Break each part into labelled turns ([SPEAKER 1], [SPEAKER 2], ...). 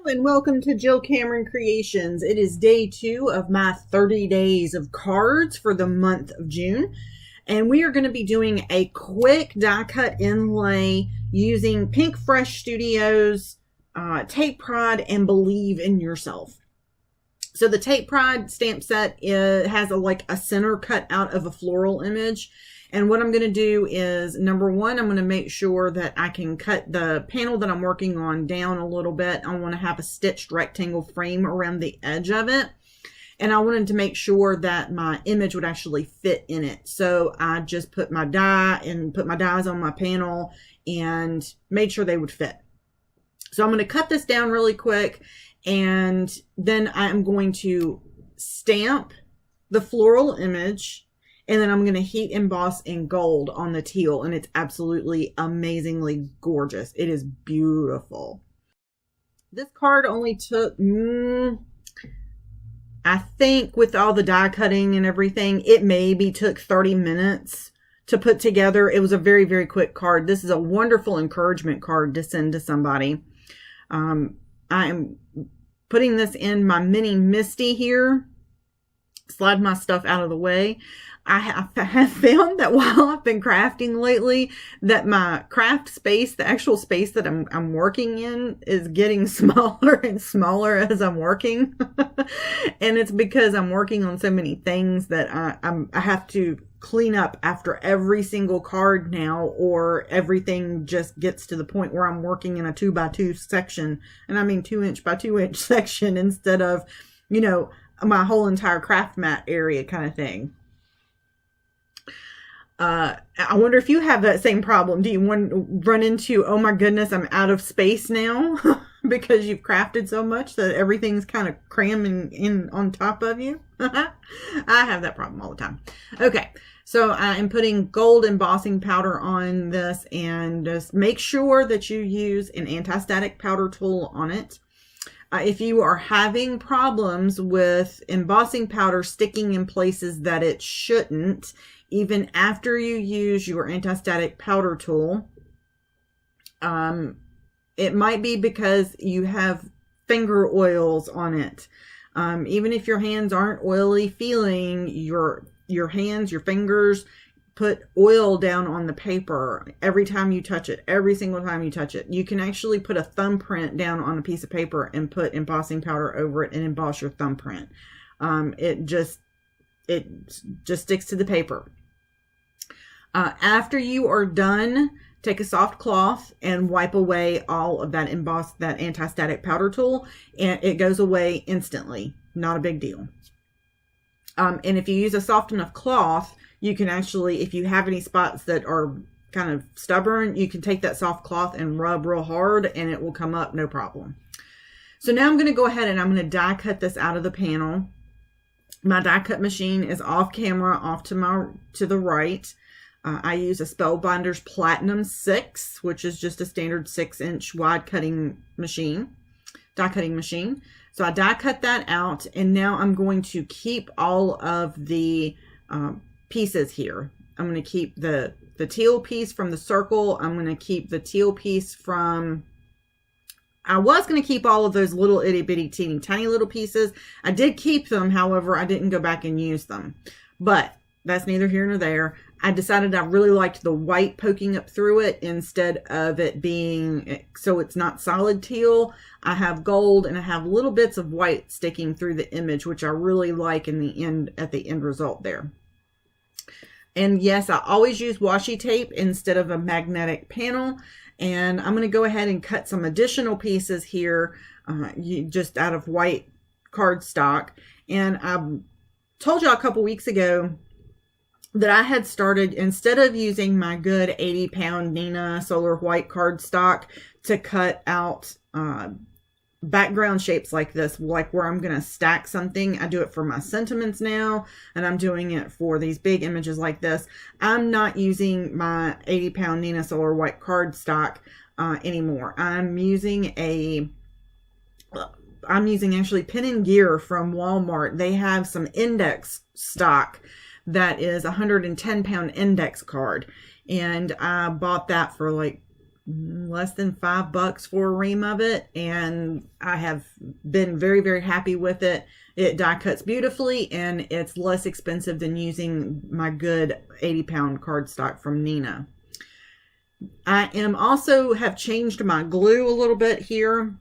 [SPEAKER 1] And welcome to Jill Cameron Creations. It is day 2 of my 30 days of cards for the month of June. And we are going to be doing a quick die cut inlay using Pinkfresh Studio's Tape Pride and Believe in Yourself. So the Tape Pride stamp set has like a center cut out of a floral image. And what I'm going to do is, number one, I'm going to make sure that I can cut the panel that I'm working on down a little bit. I want to have a stitched rectangle frame around the edge of it. And I wanted to make sure that my image would actually fit in it. So I just put my die and put my dies on my panel and made sure they would fit. So I'm going to cut this down really quick. And then I'm going to stamp the floral image. And then I'm going to heat emboss in gold on the teal. And it's absolutely amazingly gorgeous. It is beautiful. This card only took, I think with all the die cutting and everything, it maybe took 30 minutes to put together. It was a very, very quick card. This is a wonderful encouragement card to send to somebody. I am putting this in my mini MISTI here. Slide my stuff out of the way. I have found that while I've been crafting lately, that my craft space, the actual space that I'm working in, is getting smaller and smaller as I'm working. And it's because I'm working on so many things that I have to clean up after every single card now, or everything just gets to the point where I'm working in a 2x2 section. And I mean 2" by 2" section instead of, you know, my whole entire craft mat area kind of thing. I wonder if you have that same problem. Do you run into, oh my goodness, I'm out of space now because you've crafted so much that everything's kind of cramming in on top of you? I have that problem all the time. Okay, so I am putting gold embossing powder on this, and just make sure that you use an anti-static powder tool on it. If you are having problems with embossing powder sticking in places that it shouldn't, even after you use your anti-static powder tool, it might be because you have finger oils on it. Even if your hands aren't oily feeling, your hands, your fingers, put oil down on the paper every time you touch it, every single time you touch it. You can actually put a thumbprint down on a piece of paper and put embossing powder over it and emboss your thumbprint. It just sticks to the paper. After you are done, take a soft cloth and wipe away all of that that anti-static powder tool, and it goes away instantly. Not a big deal. And if you use a soft enough cloth, you can actually, if you have any spots that are kind of stubborn, you can take that soft cloth and rub real hard and it will come up no problem. So now I'm going to go ahead and I'm going to die cut this out of the panel. My die cut machine is off camera, off to the right. I use a Spellbinders Platinum 6, which is just a standard 6" wide cutting machine, die cutting machine. So I die cut that out, and now I'm going to keep all of the pieces here. I'm going to keep the teal piece from the circle. I'm going to keep the teal piece from, I was going to keep all of those little itty bitty teeny tiny little pieces. I did keep them, however, I didn't go back and use them. But that's neither here nor there. I decided I really liked the white poking up through it instead of it being, so it's not solid teal. I have gold and I have little bits of white sticking through the image, which I really like in the end, at the end result there. And yes, I always use washi tape instead of a magnetic panel. And I'm going to go ahead and cut some additional pieces here, just out of white cardstock. And I told you a couple weeks ago that I had started, instead of using my good 80-pound Nina Solar white cardstock to cut out background shapes like this, like where I'm going to stack something. I do it for my sentiments now, and I'm doing it for these big images like this. I'm not using my 80-pound Nina Solar white cardstock anymore. I'm using actually Pen and Gear from Walmart. They have some index stock that is 110-pound index card, and I bought that for like less than $5 for a ream of it, and I have been very, very happy with it. It die cuts beautifully, and it's less expensive than using my good 80-pound cardstock from Nina. I am also have changed my glue a little bit here.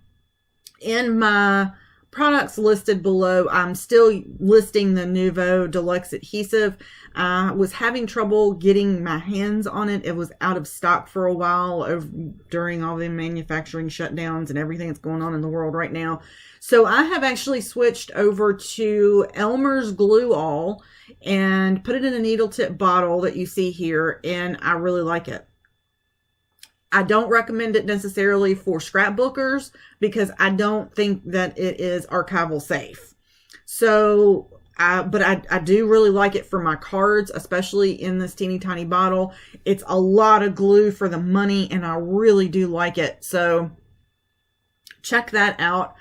[SPEAKER 1] In my products listed below, I'm still listing the Nuvo Deluxe Adhesive. I was having trouble getting my hands on it. It was out of stock for a while during all the manufacturing shutdowns and everything that's going on in the world right now. So I have actually switched over to Elmer's Glue All and put it in a needle tip bottle that you see here, and I really like it. I don't recommend it necessarily for scrapbookers because I don't think that it is archival safe. So, but I do really like it for my cards, especially in this teeny tiny bottle. It's a lot of glue for the money, and I really do like it. So check that out.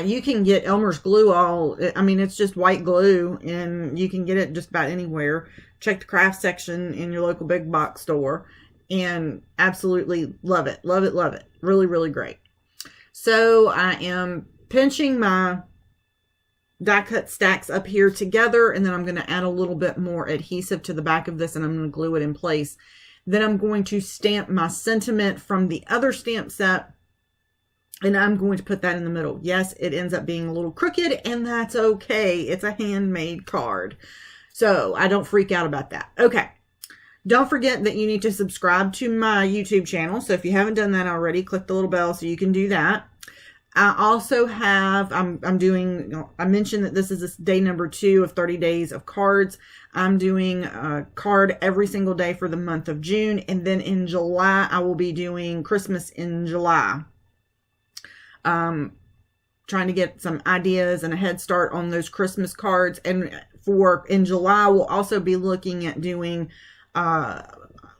[SPEAKER 1] You can get Elmer's Glue All. I mean, it's just white glue, and you can get it just about anywhere. Check the craft section in your local big box store. And absolutely love it. Love it, love it. Really, really great. So I am pinching my die cut stacks up here together, and then I'm going to add a little bit more adhesive to the back of this, and I'm going to glue it in place. Then I'm going to stamp my sentiment from the other stamp set, and I'm going to put that in the middle. Yes, it ends up being a little crooked, and that's okay. It's a handmade card. So I don't freak out about that. Okay. Don't forget that you need to subscribe to my YouTube channel. So if you haven't done that already, click the little bell so you can do that. I also have, I mentioned that this is day number 2 of 30 days of cards. I'm doing a card every single day for the month of June. And then in July, I will be doing Christmas in July. Trying to get some ideas and a head start on those Christmas cards. And in July, we'll also be looking at doing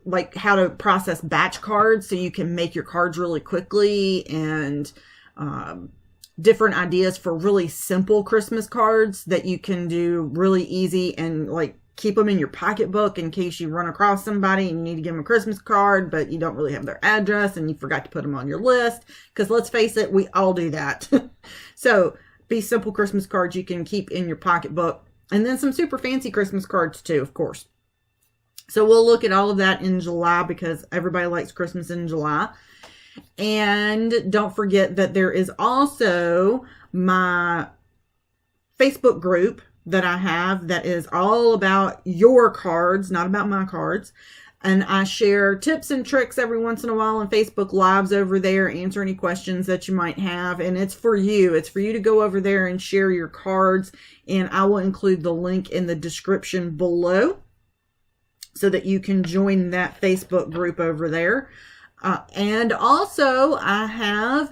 [SPEAKER 1] like how to process batch cards so you can make your cards really quickly, and different ideas for really simple Christmas cards that you can do really easy, and like keep them in your pocketbook in case you run across somebody and you need to give them a Christmas card, but you don't really have their address and you forgot to put them on your list. Because let's face it, we all do that. So be simple Christmas cards you can keep in your pocketbook, and then some super fancy Christmas cards too, of course. So we'll look at all of that in July because everybody likes Christmas in July. And don't forget that there is also my Facebook group that I have that is all about your cards, not about my cards. And I share tips and tricks every once in a while on Facebook Lives over there, answer any questions that you might have. And it's for you. It's for you to go over there and share your cards. And I will include the link in the description below, so that you can join that Facebook group over there. And also, I have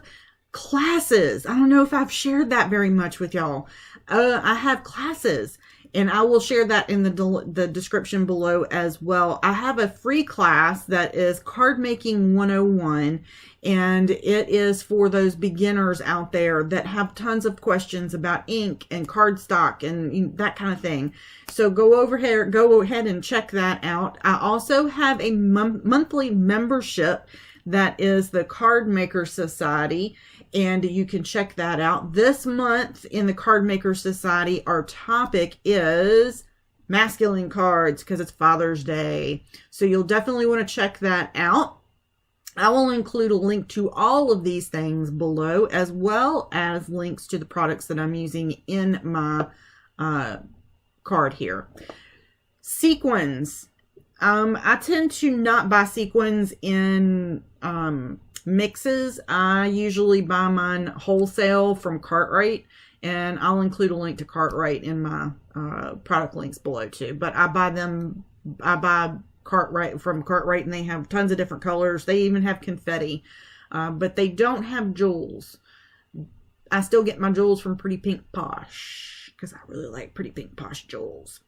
[SPEAKER 1] classes. I don't know if I've shared that very much with y'all. I have classes, and I will share that in the description below as well. I have a free class that is Card Making 101, and it is for those beginners out there that have tons of questions about ink and cardstock and that kind of thing. So go ahead and check that out. I also have a monthly membership that is the Card Maker Society, and you can check that out. This month in the Card Maker Society, our topic is masculine cards because it's Father's Day. So you'll definitely want to check that out. I will include a link to all of these things below, as well as links to the products that I'm using in my card here. Sequins. I tend to not buy sequins in mixes. I usually buy mine wholesale from Cartwright, and I'll include a link to Cartwright in my product links below too. But I buy Cartwright from Cartwright, and they have tons of different colors. They even have confetti, but they don't have jewels. I still get my jewels from Pretty Pink Posh because I really like Pretty Pink Posh jewels.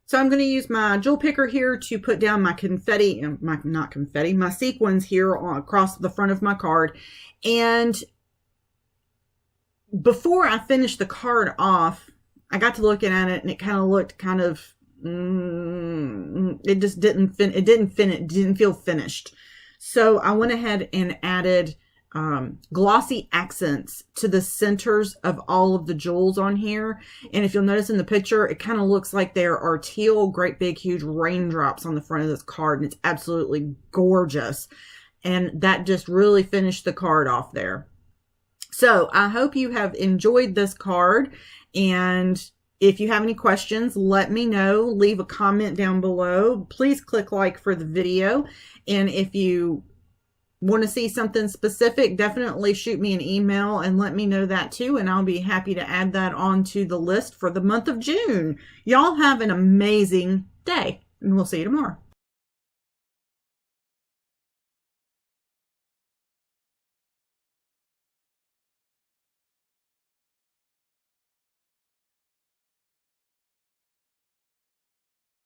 [SPEAKER 1] So I'm going to use my jewel picker here to put down my confetti, my sequins here across the front of my card. And before I finished the card off, I got to looking at it, and it kind of looked kind of it just didn't feel finished. So I went ahead and added glossy accents to the centers of all of the jewels on here. And if you'll notice in the picture, it kind of looks like there are teal, great big huge raindrops on the front of this card, and it's absolutely gorgeous. And that just really finished the card off there. So I hope you have enjoyed this card, and if you have any questions, let me know. Leave a comment down below. Please click like for the video, and if you want to see something specific, definitely shoot me an email and let me know that too, and I'll be happy to add that onto the list for the month of June. Y'all have an amazing day, and we'll see you tomorrow.